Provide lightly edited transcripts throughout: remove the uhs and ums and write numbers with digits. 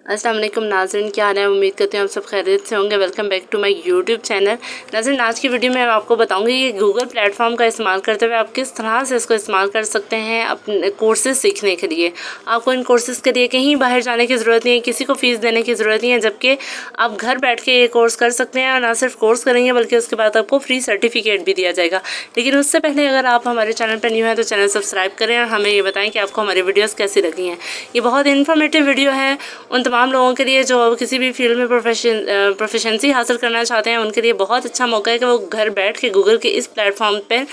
अस्सलाम वालेकुम नाज़रीन, क्या हाल है। उम्मीद करती हूँ आप सब खैरियत से होंगे। Welcome back to my YouTube channel. नाज़रीन, आज की वीडियो में मैं आपको बताऊंगी कि गूगल प्लेटफॉर्म का इस्तेमाल करते हुए आप किस तरह से इसको इस्तेमाल कर सकते हैं अपने कोर्सेज सीखने के लिए। आपको इन कोर्सेज़ के लिए कहीं बाहर जाने की ज़रूरत नहीं है, किसी को फ़ीस देने की ज़रूरत नहीं है, जबकि आप घर बैठ के ये कोर्स कर सकते हैं। और ना सिर्फ कोर्स करेंगे बल्कि उसके बाद आपको फ्री सर्टिफिकेट भी दिया जाएगा। लेकिन उससे पहले अगर आप हमारे चैनल पर न्यू हैं तो चैनल सब्सक्राइब करें और हमें ये बताएँ कि आपको हमारी वीडियोज़ कैसी लगी हैं। ये बहुत इन्फॉर्मेटिव वीडियो है उन तमाम लोगों के लिए जो किसी भी फील्ड में प्रोफेशंसी हासिल करना चाहते हैं। उनके लिए बहुत अच्छा मौका है कि वो घर बैठ के गूगल के इस प्लेटफॉर्म पर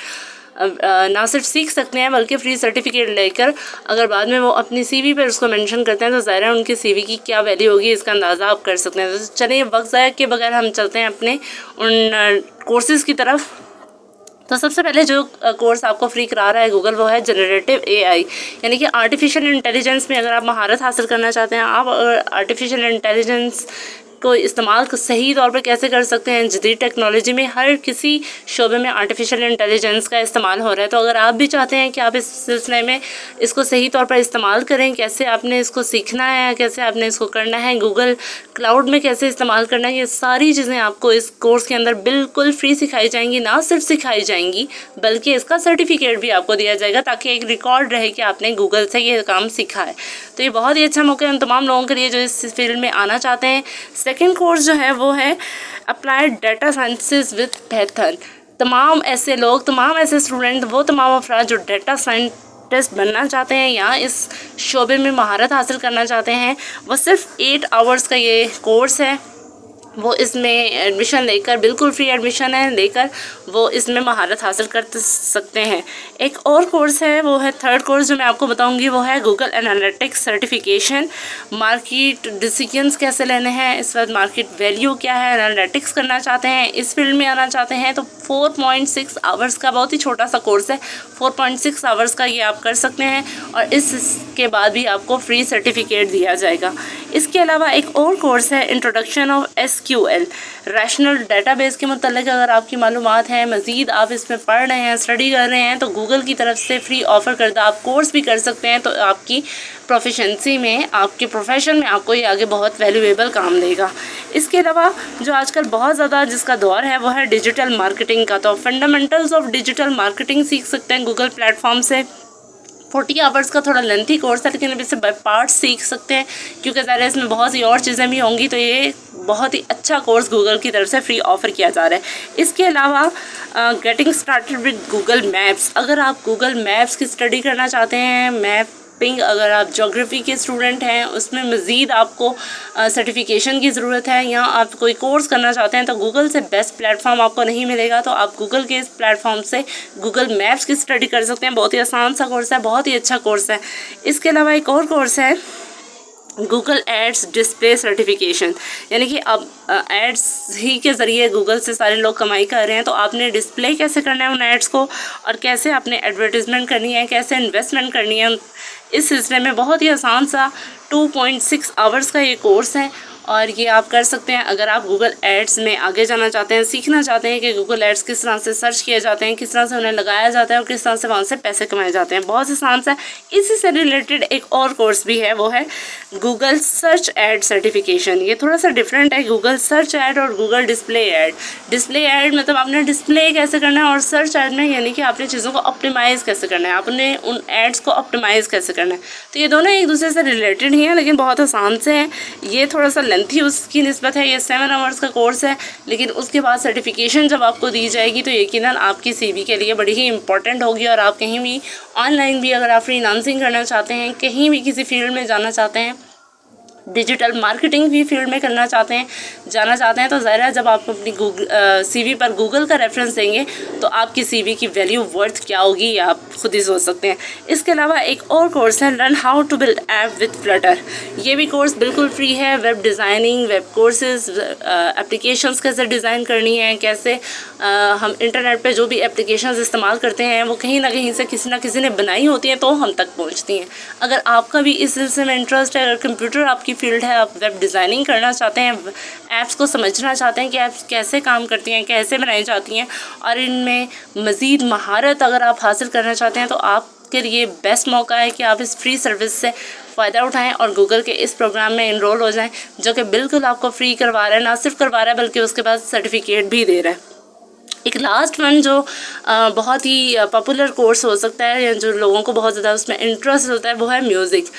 ना सिर्फ सीख सकते हैं बल्कि फ्री सर्टिफिकेट लेकर अगर बाद में वो अपनी सीवी पर उसको मेंशन करते हैं तो ज़ाहिर है उनकी सीवी की क्या वैल्यू होगी, इसका अंदाज़ा आप कर सकते हैं। तो चलिए वक्त ज़ाया के बगैर हम चलते हैं अपने उन कोर्सेज़ की तरफ। तो सबसे पहले जो कोर्स आपको फ्री करा रहा है गूगल वो है जनरेटिव एआई, यानी कि आर्टिफिशियल इंटेलिजेंस में अगर आप महारत हासिल करना चाहते हैं, आप आर्टिफिशियल इंटेलिजेंस को इस्तेमाल सही तौर पे कैसे कर सकते हैं। जदीद टेक्नोलॉजी में हर किसी शोबे में आर्टिफिशियल इंटेलिजेंस का इस्तेमाल हो रहा है। तो अगर आप भी चाहते हैं कि आप इस सिलसिले में इसको सही तौर पर इस्तेमाल करें, कैसे आपने इसको सीखना है, कैसे आपने इसको करना है, गूगल क्लाउड में कैसे इस्तेमाल करना है, ये सारी चीज़ें आपको इस कोर्स के अंदर बिल्कुल फ्री सिखाई जाएंगी। ना सिर्फ सिखाई जाएंगी बल्कि इसका सर्टिफिकेट भी आपको दिया जाएगा ताकि एक रिकॉर्ड रहे कि आपने गूगल से ये काम सीखा है। तो ये बहुत ही अच्छा मौका है उन तमाम लोगों के लिए जो इस फील्ड में आना चाहते हैं। सेकेंड कोर्स जो है वो है applied data sciences with Python. तमाम ऐसे लोग, तमाम ऐसे स्टूडेंट, वो तमाम अफराद जो डाटा साइंटिस्ट बनना चाहते हैं या इस शोबे में महारत हासिल करना चाहते हैं, वो सिर्फ 8 आवर्स का ये कोर्स है। वो इसमें एडमिशन लेकर, बिल्कुल फ्री एडमिशन है, लेकर वो इसमें महारत हासिल कर सकते हैं। एक और कोर्स है, वो है थर्ड कोर्स जो मैं आपको बताऊंगी, वो है Google analytics certification. Market decisions कैसे लेने हैं, इस वक्त मार्केट वैल्यू क्या है, एनालिटिक्स करना चाहते हैं, इस फील्ड में आना चाहते हैं तो 4.6 आवर्स का बहुत ही छोटा सा कोर्स है। 4.6 आवर्स का ये आप कर सकते हैं और इसके बाद भी आपको फ्री सर्टिफिकेट दिया जाएगा। इसके अलावा एक और कोर्स है introduction of SQL, rational database के मतलब अगर आपकी मालूमात हैं, मज़ीद आप इसमें पढ़ रहे हैं, स्टडी कर रहे हैं, तो गूगल की तरफ से फ्री ऑफ़र करता आप कोर्स भी कर सकते हैं। तो आपकी प्रोफेशंसी में, आपके प्रोफेशन में आपको ये आगे बहुत वैल्यूएबल काम देगा। इसके अलावा जो आजकल बहुत ज़्यादा जिसका दौर है वो है डिजिटल मार्केटिंग का। तो फंडामेंटल्स ऑफ डिजिटल मार्केटिंग सीख सकते हैं गूगल प्लेटफॉर्म से। 40 आवर्स का थोड़ा लेंथी कोर्स है लेकिन अब इसे बाय पार्ट्स सीख सकते हैं क्योंकि ज़रा इसमें बहुत सी और चीज़ें भी होंगी। तो ये बहुत ही अच्छा कोर्स गूगल की तरफ से फ्री ऑफ़र किया जा रहा है। इसके अलावा getting started with Google maps, अगर आप गूगल मैप्स की स्टडी करना चाहते हैं, मैपिंग, अगर आप ज्योग्राफी के स्टूडेंट हैं, उसमें मज़ीद आपको सर्टिफिकेशन की ज़रूरत है या आप कोई कोर्स करना चाहते हैं तो गूगल से बेस्ट प्लेटफॉर्म आपको नहीं मिलेगा। तो आप गूगल के इस प्लेटफॉर्म से गूगल मैप्स की स्टडी कर सकते हैं। बहुत ही आसान सा कोर्स है, बहुत ही अच्छा कोर्स है। इसके अलावा एक और कोर्स है गूगल एड्स डिस्प्ले सर्टिफिकेशन, यानी कि अब एड्स ही के ज़रिए गूगल से सारे लोग कमाई कर रहे हैं। तो आपने डिस्प्ले कैसे करना है उन एड्स को और कैसे आपने एडवर्टीज़मेंट करनी है, कैसे इन्वेस्टमेंट करनी है, इस सिलसिले में बहुत ही आसान सा 2.6 आवर्स का ये कोर्स है और ये आप कर सकते हैं अगर आप गूगल एड्स में आगे जाना चाहते हैं, सीखना चाहते हैं कि गूगल एड्स किस तरह से सर्च किए जाते हैं, किस तरह से उन्हें लगाया जाता है और किस तरह से वहाँ से पैसे कमाए जाते हैं। बहुत आसान सा। इसी से रिलेटेड एक और कोर्स भी है, वो है गूगल सर्च एड सर्टिफिकेशन। ये थोड़ा सा डिफरेंट है, गूगल सर्च एड और Google display ad. Display ad मतलब आपने डिस्प्ले कैसे करना है और सर्च एड में यानी कि आपने चीज़ों को ऑप्टिमाइज़ कैसे करना है, आपने उन एड्स को ऑप्टिमाइज़ कैसे करना है। तो ये दोनों एक दूसरे से रिलेटेड ही हैं लेकिन बहुत आसान से हैं। ये थोड़ा सा लेंथी उसकी निस्बत है, ये 7 आवर्स का कोर्स है, लेकिन उसके बाद सर्टिफिकेशन जब आपको दी जाएगी तो यकीनन आपकी सीवी के लिए बड़ी ही इंपॉर्टेंट होगी। और आप कहीं भी ऑनलाइन भी अगर आप फ्रीलांसिंग करना चाहते हैं, कहीं भी किसी फील्ड में जाना चाहते हैं, डिजिटल मार्केटिंग भी फील्ड में करना चाहते हैं, जाना चाहते हैं, तो ज़रा जब आप अपनी सीवी पर गूगल का रेफरेंस देंगे तो आपकी सीवी की वैल्यू वर्थ क्या होगी ये आप खुद ही सोच सकते हैं। इसके अलावा एक और कोर्स है learn how to build app with Flutter. ये भी कोर्स बिल्कुल फ्री है। Web designing, web courses, applications कैसे डिज़ाइन करनी है, कैसे हम इंटरनेट पे जो भी एप्लीकेशंस इस्तेमाल करते हैं वो कहीं ना कहीं से किसी ना किसी ने बनाई होती हैं तो हम तक पहुँचती हैं। अगर आपका भी इस सिलसिले में इंटरेस्ट है, अगर कंप्यूटर आपकी फील्ड है, आप वेब डिज़ाइनिंग करना चाहते हैं, ऐप्स को समझना चाहते हैं कि ऐप्स कैसे काम करती हैं, कैसे बनाई जाती हैं और इनमें मज़ीद महारत अगर आप हासिल करना चाहते हैं तो आप आपके लिए बेस्ट मौका है कि आप इस फ्री सर्विस से फ़ायदा उठाएं और गूगल के इस प्रोग्राम में इनरोल हो जाएं, जो कि बिल्कुल आपको फ्री करवा रहा है। ना सिर्फ करवा रहा है बल्कि उसके बाद सर्टिफिकेट भी दे रहा है। एक लास्ट वन जो बहुत ही पॉपुलर कोर्स हो सकता है या जो लोगों को बहुत ज़्यादा उसमें इंटरेस्ट होता है, वो है म्यूज़िक।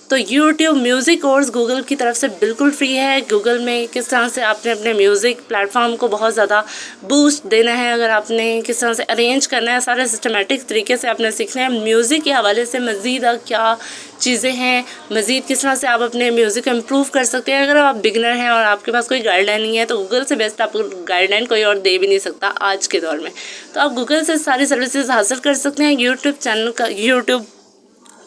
तो यूट्यूब म्यूज़िक कोर्स गूगल की तरफ से बिल्कुल फ्री है। गूगल में किस तरह से आपने अपने म्यूज़िक प्लेटफॉर्म को बहुत ज़्यादा बूस्ट देना है, अगर आपने किस तरह से अरेंज करना है, सारे सिस्टमेटिक तरीके से आपने सीखना है। म्यूज़िक के हवाले से मज़ीद क्या चीज़ें हैं, मज़ीद किस तरह से आप अपने म्यूज़िक को इम्प्रूव कर सकते हैं। अगर आप बिगनर हैं और आपके पास कोई गाइडलाइन नहीं है तो गूगल से बेस्ट आपको गाइडलाइन कोई और दे भी नहीं सकता आज के दौर में। तो आप गूगल से सारी सर्विसेज हासिल कर सकते हैं। यूट्यूब चैनल का यूट्यूब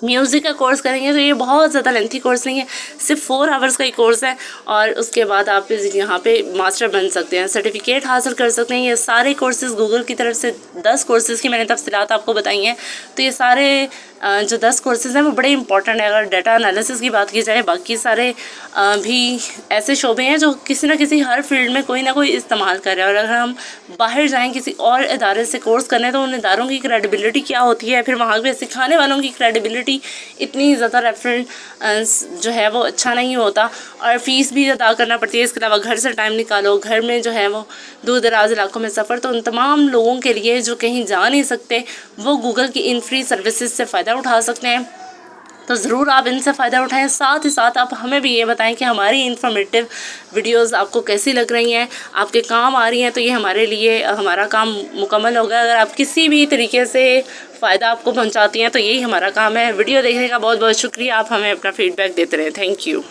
म्यूज़िक का कोर्स करेंगे तो ये बहुत ज़्यादा लेंथी कोर्स नहीं है, सिर्फ 4 आवर्स का ही कोर्स है और उसके बाद आप यहाँ पे मास्टर बन सकते हैं, सर्टिफिकेट हासिल कर सकते हैं। ये सारे कोर्सेज़ गूगल की तरफ से 10 कोर्सेज़ की मैंने तफसीलात आपको बताई हैं। तो ये सारे जो 10 कोर्सेज़ हैं वो बड़े इंपॉर्टेंट है। अगर डाटा एनालिसिस की बात की जाए, बाकी सारे भी ऐसे शोबे हैं जो किसी न किसी हर फील्ड में कोई ना कोई इस्तेमाल कर रहे हैं। और अगर हम बाहर जाएँ किसी और इदारे से कोर्स करने तो उन इदारों की क्रेडिबिलिटी क्या होती है, फिर वहाँ पे सिखाने वालों की क्रेडिबिलिटी इतनी ज़्यादा रेफरेंस जो है वो अच्छा नहीं होता और फ़ीस भी अदा करना पड़ती है। इसके अलावा घर से टाइम निकालो, घर में जो है वो दूर दराज इलाकों में सफ़र, तो उन तमाम लोगों के लिए जो कहीं जा नहीं सकते वो गूगल की इन फ्री सर्विसेज से फ़ायदा उठा सकते हैं। तो ज़रूर आप इनसे फ़ायदा उठाएं। साथ ही साथ आप हमें भी ये बताएं कि हमारी इन्फॉर्मेटिव वीडियोस आपको कैसी लग रही हैं, आपके काम आ रही हैं। तो ये हमारे लिए हमारा काम मुकम्मल होगा। अगर आप किसी भी तरीके से फ़ायदा आपको पहुंचाती हैं तो यही हमारा काम है। वीडियो देखने का बहुत बहुत शुक्रिया। आप हमें अपना फ़ीडबैक देते रहें। Thank you.